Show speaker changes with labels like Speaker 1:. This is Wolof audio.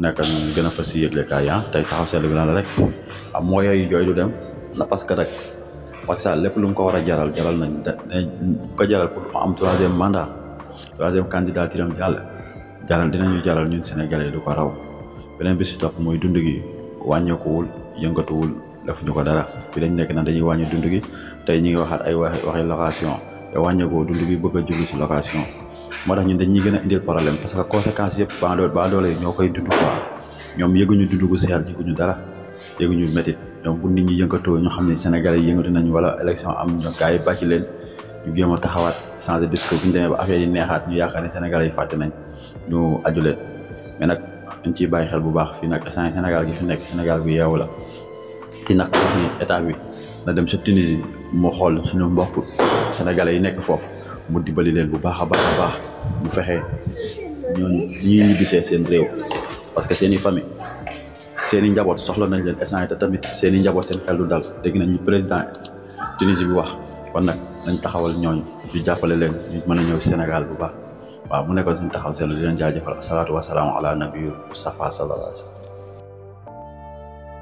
Speaker 1: nekk gën a fas yëgle kaay tey taxaw seetlu bi lan la rek mooy yooyu jooy du dem la parce que rek Macky Sall lépp lu mu ko war a jaral nañ ko jaral pour am troisième mandat troisième candidature am jaral dinañu jaral ñun Sénégalais du ko raw beneen bi si topp mooy dund gi wàññeekuwul yëngatuwul defuñu ko dara bi dañ nekk na dañuy wàññi dund gi tey ñi ngi waxaat ay waxi location te wàññeekoo dund gi bëgg a jóge si location moo tax ñun dañuy gën a indil problème parce que conséquences yëpp ba doole yi ñoo koy dund quoi ñoom yëguñu dund gu seer yëguñu dara yëguñu métit ñoom bu nit ñi yëngatoo ñu xam ne Sénégalais yi yëngatu nañ wala élection am ñoo gars yi bàcc leen ñu jéem a taxawaat changer discours bu ñu demee ba affaire yi neexaat ñu yaakaar ne Sénégalais yi fàtte nañ ñu aju leen mais nag dañ ciy bàyyi xel bu baax fii nag Sénégal gi fi nekk Sénégal gu yeewu la ti nag wax ni état bi na dem sa Tunisie moo xool suñu mbokk Sénégalais yi nekk foofu mu dimbali leen bu baax a baax mu fexe ñooñu ñii ñibbisee seen réew parce que seen i famille seen i njaboot soxla nañ leen instant te tamit seen i njaboot seen xel du dal dégg nañ ñu président Tunisie bi wax kon nag nañ taxawal ñooñu ñu jàppale leen ñu mën a ñëw Sénégal bu baax waaw mu nekkoon suñu taxaw seetlu di leen jaajëfal asalaatu wasalaamu ala nabi Mustafa sallallahu alayhi wa sallam